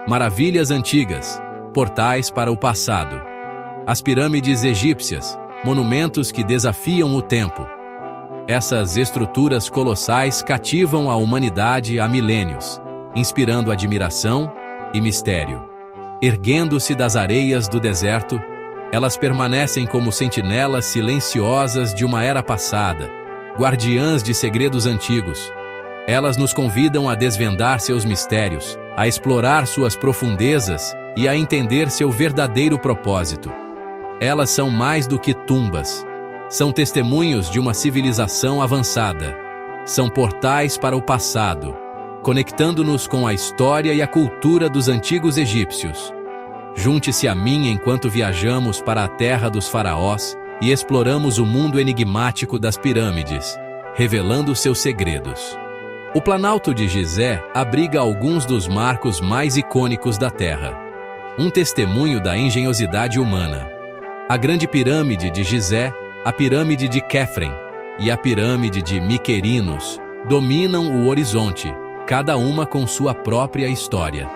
Maravilhas antigas, portais para o passado. As pirâmides egípcias, monumentos que desafiam o tempo. Essas estruturas colossais cativam a humanidade há milênios, inspirando admiração e mistério. Erguendo-se das areias do deserto, elas permanecem como sentinelas silenciosas de uma era passada, guardiãs de segredos antigos. Elas nos convidam a desvendar seus mistérios, a explorar suas profundezas e a entender seu verdadeiro propósito. Elas são mais do que tumbas. São testemunhos de uma civilização avançada. São portais para o passado, conectando-nos com a história e a cultura dos antigos egípcios. Junte-se a mim enquanto viajamos para a terra dos faraós e exploramos o mundo enigmático das pirâmides, revelando seus segredos. O Planalto de Gizé abriga alguns dos marcos mais icônicos da Terra. Um testemunho da engenhosidade humana. A Grande Pirâmide de Gizé, a Pirâmide de Quefren e a Pirâmide de Miquerinos dominam o horizonte, cada uma com sua própria história.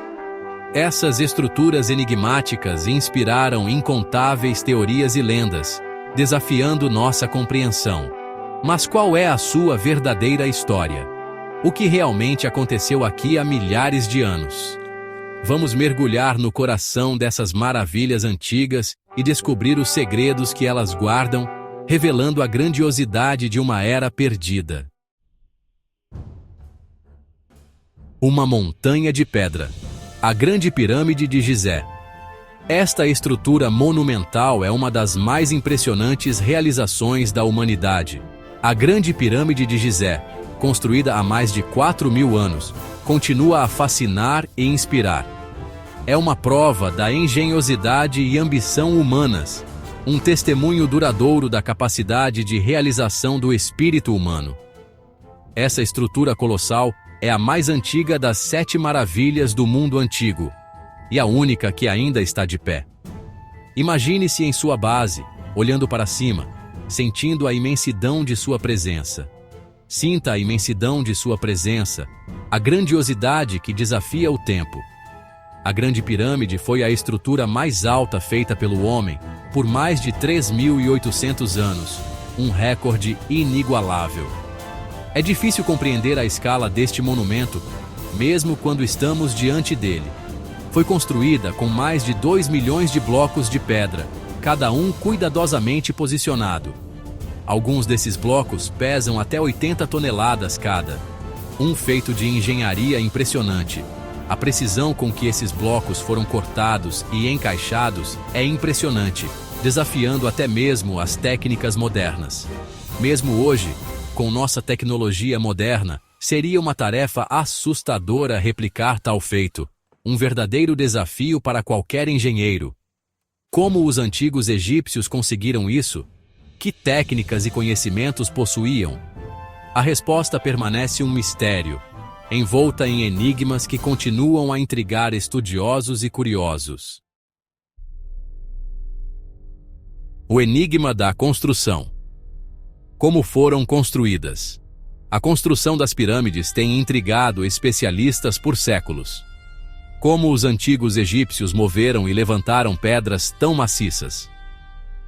Essas estruturas enigmáticas inspiraram incontáveis teorias e lendas, desafiando nossa compreensão. Mas qual é a sua verdadeira história? O que realmente aconteceu aqui há milhares de anos? Vamos mergulhar no coração dessas maravilhas antigas e descobrir os segredos que elas guardam, revelando a grandiosidade de uma era perdida. Uma montanha de pedra. A Grande Pirâmide de Gizé. Esta estrutura monumental é uma das mais impressionantes realizações da humanidade. A Grande Pirâmide de Gizé, construída há mais de 4.000 anos, continua a fascinar e inspirar. É uma prova da engenhosidade e ambição humanas, um testemunho duradouro da capacidade de realização do espírito humano. Essa estrutura colossal é a mais antiga das 7 maravilhas do mundo antigo, e a única que ainda está de pé. Imagine-se em sua base, olhando para cima, sentindo a imensidão de sua presença. Sinta a imensidão de sua presença, a grandiosidade que desafia o tempo. A Grande Pirâmide foi a estrutura mais alta feita pelo homem por mais de 3.800 anos, um recorde inigualável. É difícil compreender a escala deste monumento, mesmo quando estamos diante dele. Foi construída com mais de 2 milhões de blocos de pedra, cada um cuidadosamente posicionado. Alguns desses blocos pesam até 80 toneladas cada, um feito de engenharia impressionante. A precisão com que esses blocos foram cortados e encaixados é impressionante, desafiando até mesmo as técnicas modernas. Mesmo hoje, com nossa tecnologia moderna, seria uma tarefa assustadora replicar tal feito, um verdadeiro desafio para qualquer engenheiro. Como os antigos egípcios conseguiram isso? Que técnicas e conhecimentos possuíam? A resposta permanece um mistério, envolta em enigmas que continuam a intrigar estudiosos e curiosos. O enigma da construção. Como foram construídas? A construção das pirâmides tem intrigado especialistas por séculos. Como os antigos egípcios moveram e levantaram pedras tão maciças?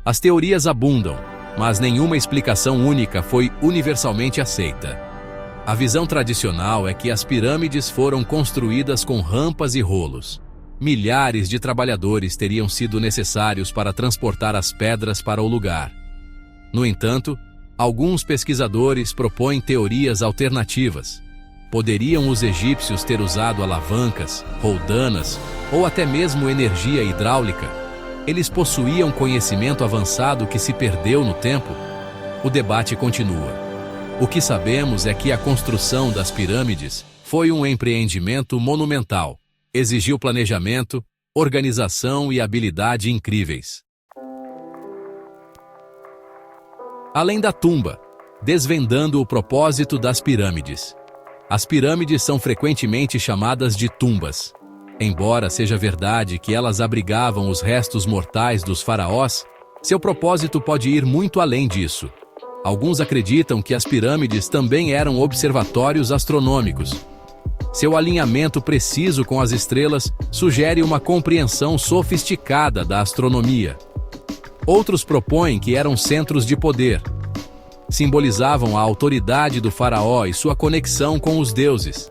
As teorias abundam, mas nenhuma explicação única foi universalmente aceita. A visão tradicional é que as pirâmides foram construídas com rampas e rolos. Milhares de trabalhadores teriam sido necessários para transportar as pedras para o lugar. No entanto, alguns pesquisadores propõem teorias alternativas. Poderiam os egípcios ter usado alavancas, roldanas ou até mesmo energia hidráulica? Eles possuíam conhecimento avançado que se perdeu no tempo? O debate continua. O que sabemos é que a construção das pirâmides foi um empreendimento monumental. Exigiu planejamento, organização e habilidade incríveis. Além da tumba, desvendando o propósito das pirâmides. As pirâmides são frequentemente chamadas de tumbas. Embora seja verdade que elas abrigavam os restos mortais dos faraós, seu propósito pode ir muito além disso. Alguns acreditam que as pirâmides também eram observatórios astronômicos. Seu alinhamento preciso com as estrelas sugere uma compreensão sofisticada da astronomia. Outros propõem que eram centros de poder. Simbolizavam a autoridade do faraó e sua conexão com os deuses.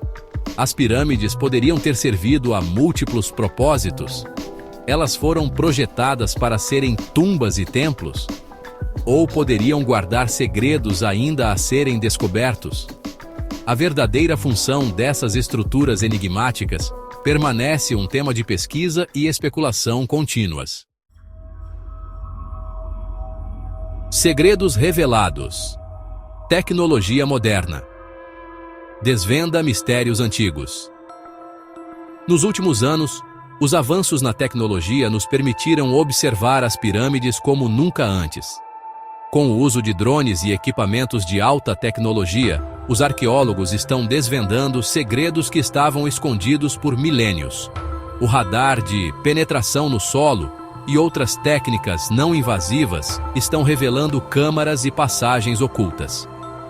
As pirâmides poderiam ter servido a múltiplos propósitos. Elas foram projetadas para serem tumbas e templos? Ou poderiam guardar segredos ainda a serem descobertos? A verdadeira função dessas estruturas enigmáticas permanece um tema de pesquisa e especulação contínuas. Segredos revelados. Tecnologia moderna. Desvenda mistérios antigos. Nos últimos anos, os avanços na tecnologia nos permitiram observar as pirâmides como nunca antes. Com o uso de drones e equipamentos de alta tecnologia, os arqueólogos estão desvendando segredos que estavam escondidos por milênios. O radar de penetração no solo e outras técnicas não invasivas estão revelando câmaras e passagens ocultas.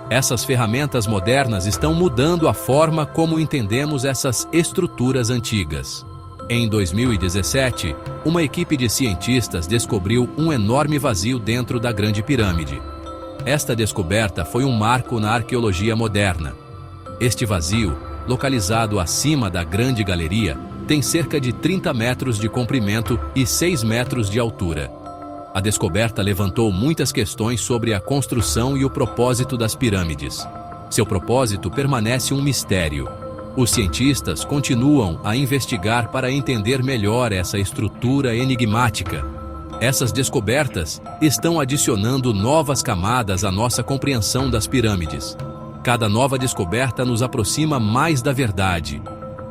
Essas ferramentas modernas estão mudando a forma como entendemos essas estruturas antigas. Em 2017, uma equipe de cientistas descobriu um enorme vazio dentro da Grande Pirâmide. Esta descoberta foi um marco na arqueologia moderna. Este vazio, localizado acima da Grande Galeria, tem cerca de 30 metros de comprimento e 6 metros de altura. A descoberta levantou muitas questões sobre a construção e o propósito das pirâmides. Seu propósito permanece um mistério. Os cientistas continuam a investigar para entender melhor essa estrutura enigmática. Essas descobertas estão adicionando novas camadas à nossa compreensão das pirâmides. Cada nova descoberta nos aproxima mais da verdade.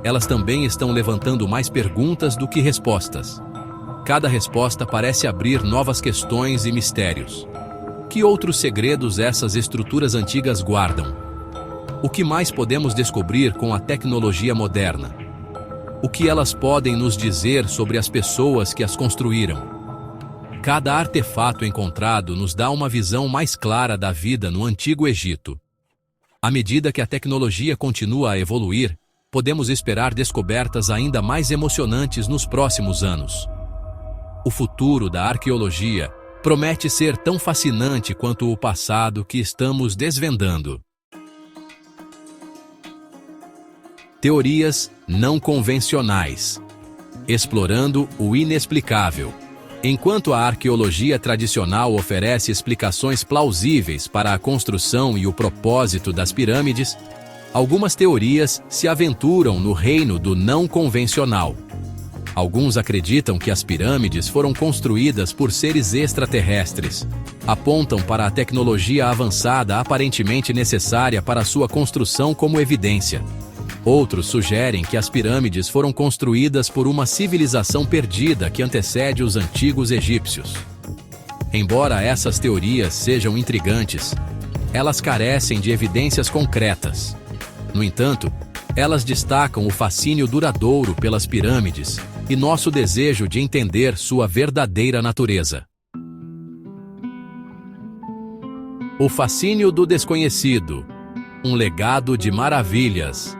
Elas também estão levantando mais perguntas do que respostas. Cada resposta parece abrir novas questões e mistérios. Que outros segredos essas estruturas antigas guardam? O que mais podemos descobrir com a tecnologia moderna? O que elas podem nos dizer sobre as pessoas que as construíram? Cada artefato encontrado nos dá uma visão mais clara da vida no Antigo Egito. À medida que a tecnologia continua a evoluir, podemos esperar descobertas ainda mais emocionantes nos próximos anos. O futuro da arqueologia promete ser tão fascinante quanto o passado que estamos desvendando. Teorias não convencionais. Explorando o inexplicável. Enquanto a arqueologia tradicional oferece explicações plausíveis para a construção e o propósito das pirâmides, algumas teorias se aventuram no reino do não convencional. Alguns acreditam que as pirâmides foram construídas por seres extraterrestres. Apontam para a tecnologia avançada aparentemente necessária para sua construção como evidência. Outros sugerem que as pirâmides foram construídas por uma civilização perdida que antecede os antigos egípcios. Embora essas teorias sejam intrigantes, elas carecem de evidências concretas. No entanto, elas destacam o fascínio duradouro pelas pirâmides e nosso desejo de entender sua verdadeira natureza. O fascínio do desconhecido. Um legado de maravilhas.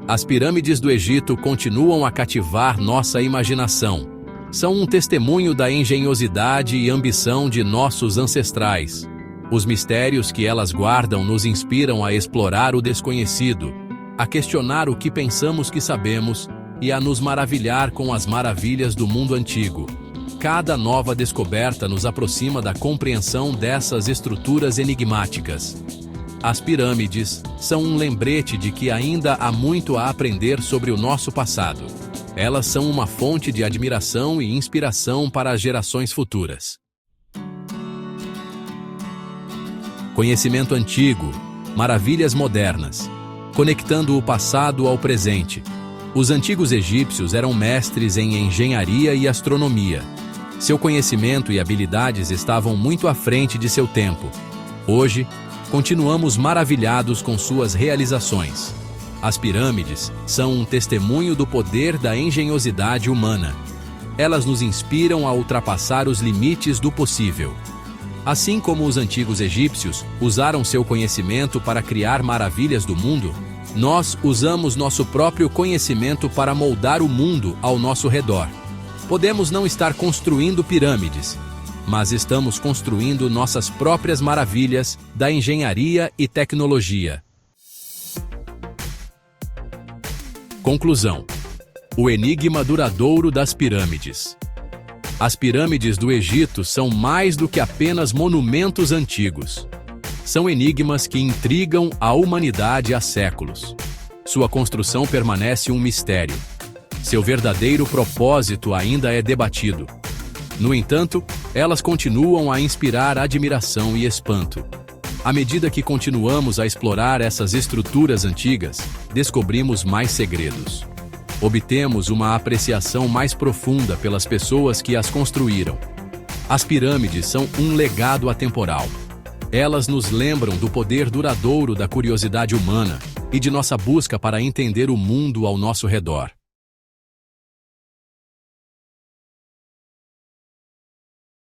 As pirâmides do Egito continuam a cativar nossa imaginação. São um testemunho da engenhosidade e ambição de nossos ancestrais. Os mistérios que elas guardam nos inspiram a explorar o desconhecido, a questionar o que pensamos que sabemos e a nos maravilhar com as maravilhas do mundo antigo. Cada nova descoberta nos aproxima da compreensão dessas estruturas enigmáticas. As pirâmides são um lembrete de que ainda há muito a aprender sobre o nosso passado. Elas são uma fonte de admiração e inspiração para as gerações futuras. Conhecimento antigo, maravilhas modernas, conectando o passado ao presente. Os antigos egípcios eram mestres em engenharia e astronomia. Seu conhecimento e habilidades estavam muito à frente de seu tempo. Hoje, continuamos maravilhados com suas realizações. As pirâmides são um testemunho do poder da engenhosidade humana. Elas nos inspiram a ultrapassar os limites do possível. Assim como os antigos egípcios usaram seu conhecimento para criar maravilhas do mundo, Nós usamos nosso próprio conhecimento para moldar o mundo ao nosso redor. Podemos não estar construindo pirâmides, mas estamos construindo nossas próprias maravilhas da engenharia e tecnologia. Conclusão: o enigma duradouro das pirâmides. As pirâmides do Egito são mais do que apenas monumentos antigos. São enigmas que intrigam a humanidade há séculos. Sua construção permanece um mistério. Seu verdadeiro propósito ainda é debatido. No entanto, elas continuam a inspirar admiração e espanto. À medida que continuamos a explorar essas estruturas antigas, descobrimos mais segredos. Obtemos uma apreciação mais profunda pelas pessoas que as construíram. As pirâmides são um legado atemporal. Elas nos lembram do poder duradouro da curiosidade humana e de nossa busca para entender o mundo ao nosso redor.